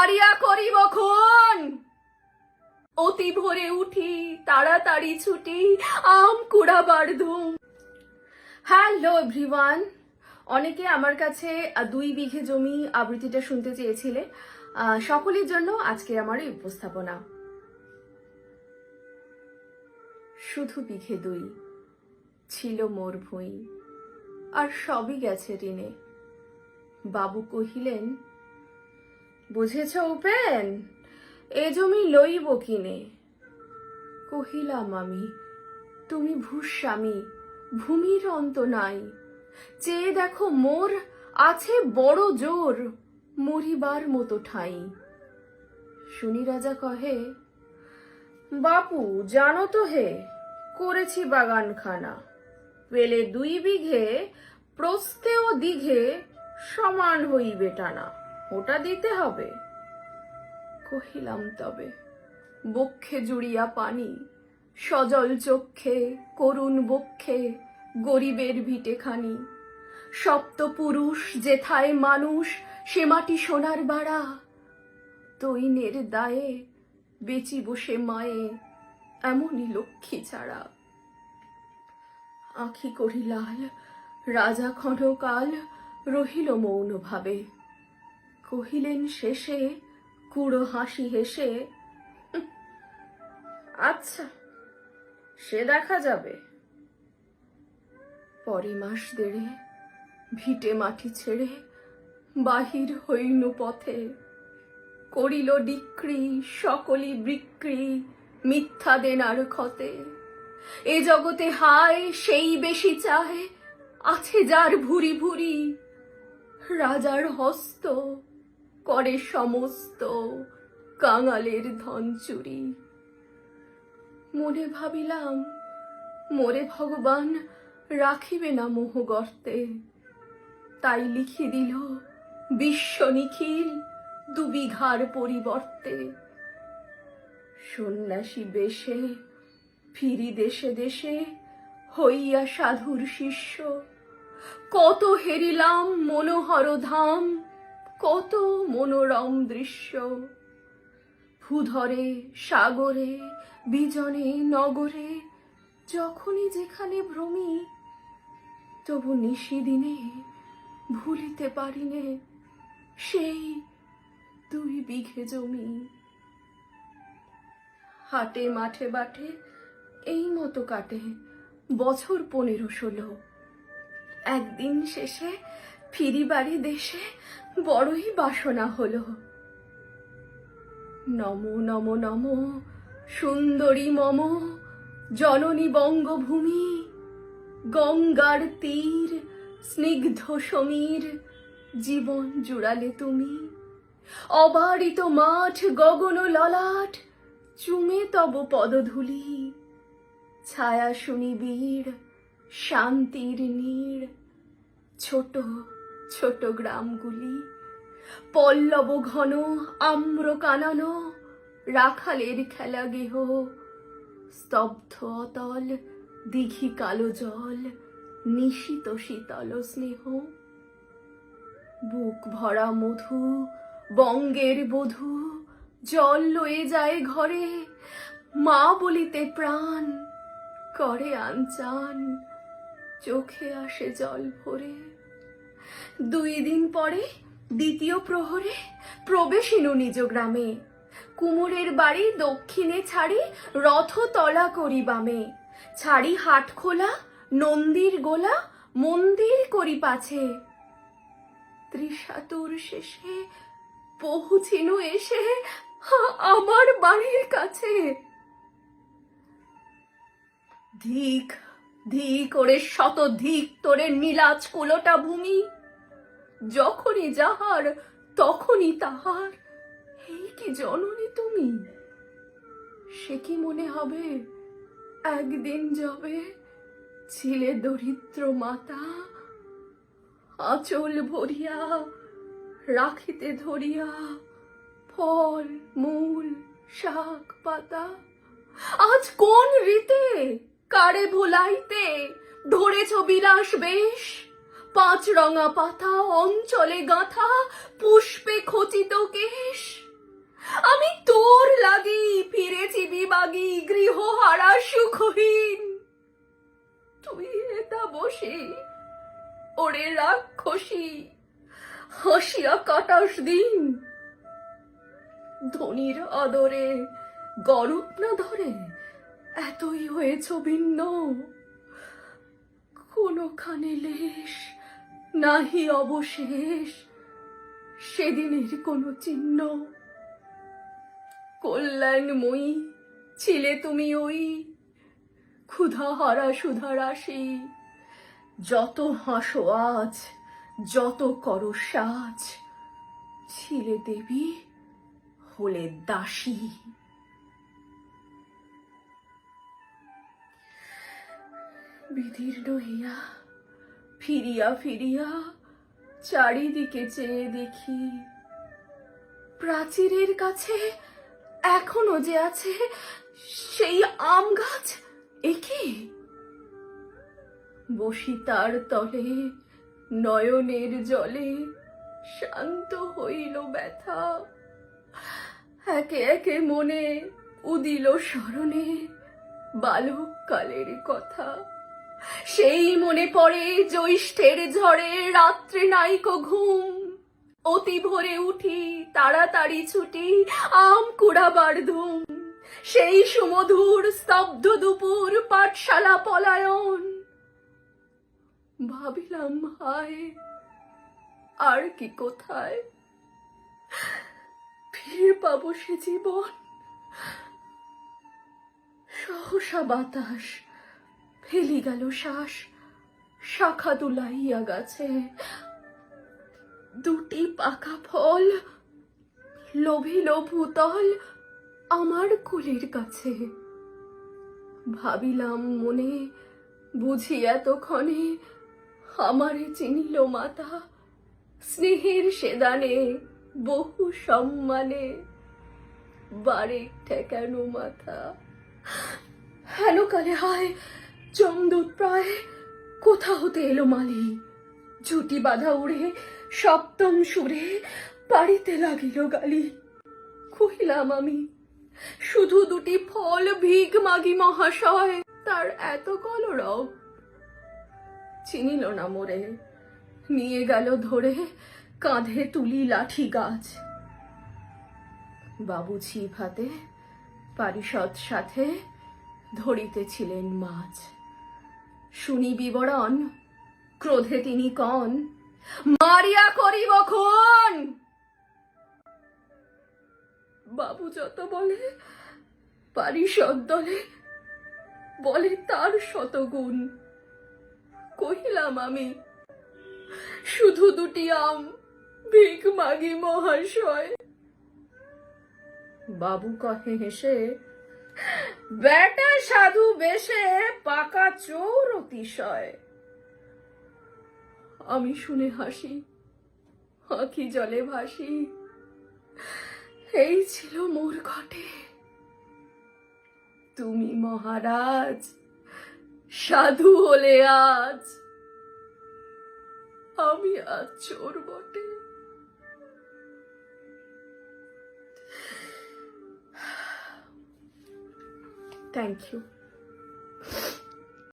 কারিয়া করিব খুন। অতি ভোরে উঠি তাড়াতাড়ি ছুটি আম কুড়াবার ধুম। হ্যালো এভরিওয়ান, অনেকে আমার কাছে 2 বিঘে জমি আবৃত্তিটা শুনতে চেয়েছিলে। সকলের জন্য আজকে আমার এই উপস্থাপনা। শুধু বিঘে 2 ছিল মোর ভুঁই, আর সবই গেছে ঋণে। বাবু কহিলেন, বুঝেছ উপেন, এ জমি লইব কিনে। কহিলাম আমি, তুমি ভূস্বামী, ভূমির অন্ত নাই। চেয়ে দেখো মোর আছে বড় জোর, মরিবার মতো ঠাই। শুনি রাজা কহে, বাপু জানো তো হে, করেছি বাগানখানা। পেলে 2 বিঘে, প্রস্থে ও দিঘে সমান হইবে টানা, ওটা দিতে হবে। কহিলাম তবে, বক্ষে জুড়িয়া পানি, সজল চক্ষে করুণ বক্ষে গরিবের ভিটেখানি। সপ্তপুরুষ যেথায় মানুষ, সে মাটি সোনার বাড়া। তৈনের দায়ে বেচি বসে মায়ে, এমনই লক্ষ্মী ছাড়া। আঁখি করি লাল, রাজা ক্ষণকাল রহিল মৌন ভাবে। কহিলেন শেষে কুড়ো হাসি হেসে, আচ্ছা সে দেখা যাবে। পরে মাস দেড়ে ভিটে মাটি ছেড়ে বাহির হইনু পথে। করিল ডিক্রি সকলি বিক্রি, মিথ্যা দেনার ক্ষতে। এ জগতে হায় সেই বেশি চায়, আছে যার ভুরি ভুরি। রাজার হস্ত করে সমস্ত, কাঙালের ধন চুরি। মনে ভাবিলাম, মোরে ভগবান রাখিবে না মোহ গর্তে। তাই লিখি দিল বিশ্ব নিখিল 2 বিঘার পরিবর্তে। সন্ন্যাসী বেশে ফিরি দেশে দেশে, হইয়া সাধুর শিষ্য। কত হেরিলাম মনোহর ধাম, কত মনোরম দৃশ্য। ভূধরে সাগরে বিজনে নগরে, যখনই যেখানে ভ্রমি। তবু নিশিদিনে ভুলিতে পারিনে সেই 2 বিঘে জমি। হাটে মাঠে বাটে এই মতো কাটে বছর 15-16। একদিন শেষে ফিরি বাড়ি দেশে, বড়ই বাসনা হলো। নমো নমো নমো সুন্দরী মম, জননী বঙ্গভূমি। গঙ্গার তীর স্নিগ্ধ সমীর, জীবন জুড়ালে তুমি। অবারিত মাঠ গগন ললাট, চুমে তব পদধূলি। ছায়া সুনিবিড় শান্তির নীড়, ছোট ছোট গ্রামগুলি। পল্লব ঘন আম্র কানন, রাখালের খেলা গেহ। স্তব্ধ অতল দিঘি কালো জল, নিশিত শীতল স্নেহ। বুক ভরা মধু বঙ্গের বধূ, জল লয়ে যায় ঘরে। মা বলিতে প্রাণ করে আনচান, চোখে আসে জল ভরে। 2 দিন পরে দ্বিতীয় প্রহরে প্রবেশিনু নিজ গ্রামে। কুমোরের বাড়ি দক্ষিণে ছাড়ি, রথ তলা করি বামে। ছাড়ি হাট খোলা নন্দীর গোলা, মন্দির করি পাছে। ত্রিশাতুর শেষে পৌঁছিনু এসে আমার বাড়ির কাছে। ধিক ধিক ওরে শত ধিক তোরে নীলাজ কুলোটা ভূমি। যখনই যাহার তখনই তাহার, এই কি জননী তুমি। সে কি মনে হবে একদিন যবে ছিলে দরিদ্র মাতা। আঁচল ভরিয়া রাখিতে ধরিয়া ফল মূল শাক পাতা। আজ কোন রীতে কারে ভোলাইতে ধরেছ বিলাস বেশ। 5 রঙা পাতা অঞ্চলে গাঁথা, পুষ্পে খচিত কেশ। করে রাক্ষসী হাসিয়া কাটাস দিন। ধনির আদরে গরব না ধরে এতই হয়েছ ভিন্ন, কোনখানে লেশ নাহি অবশেষ সেদিনের কোনো চিহ্ন। কল্যাণময়ী ছিলে তুমি ওই ক্ষুধা হারা সুধা রাশি, যত হাসো আজ যত করো সাজ, ছিলে দেবী হলে দাসী। বিদীর্ণ হইয়া ফিরিয়া ফিরিয়া চারিদিকে চেয়ে দেখি, প্রাচীরের কাছে এখনো যে আছে সেই আম গাছ। একি বসি তার তলে নয়নের জলে, শান্ত হইল ব্যথা। একে একে মনে উদিল স্মরণে বালক কালের কথা। সেই মনে পড়ে জ্যৈষ্ঠের ঝড়ে রাত্রে নাইকো ঘুম, অতি ভোরে উঠি তাড়াতাড়ি ছুটি আম কুড়াবার ধুম। সেই সুমধুর স্তব্ধ দুপুর পাঠশালা পলায়ন, ভাবিলাম হায় আর কি কোথায় ফিরে পাবো সে জীবন। সহসা বাতাস ফেলি গেল শ্বাস, শাখা দুলাইয়া গাছে দুটি পাকা ফল লোভিল ভূতল আমার কোলের কাছে। ভাবিলাম মনে বুঝি এতক্ষণে আমারে চিনিল মাতা, স্নেহের সেদানে বহু সম্মানে বারে ঠেকানো মাথা। হেন কালে হায় চমদূত প্রায় কোথা হতে এলো মালি, ঝুটি বাঁধা উড়ে সপ্তম সুরে বাড়িতে লাগিল গালি। কহিলাম আমি শুধু দুটি ফল ভিক মাগি মহাশয়, তার এত কলরব। চিনিল না মোরে, নিয়ে গেল ধরে কাঁধে তুলি লাঠি গাছ। বাবু ছিপ হাতে পারিষদ সাথে ধরিতেছিলেন মাছ। শুনি বিবরণ ক্রোধে তিনি কন, মারিয়া করিব খুন। বাবু যত বলে পারিষদ দলে বলে তার শতগুণ। কহিলাম আমি শুধু দুটি আম ভিক মাগি মহাশয়। বাবু কহে হেসে, বেটা সাধু বেশে পাকা চোর অতিশয়। আমি শুনে হাসি, আঁখি জলে ভাসি। এই ছিল মোর ঘটে, তুমি মহারাজ সাধু হলে আজ, আমি আজ চোর বটে। Thank you.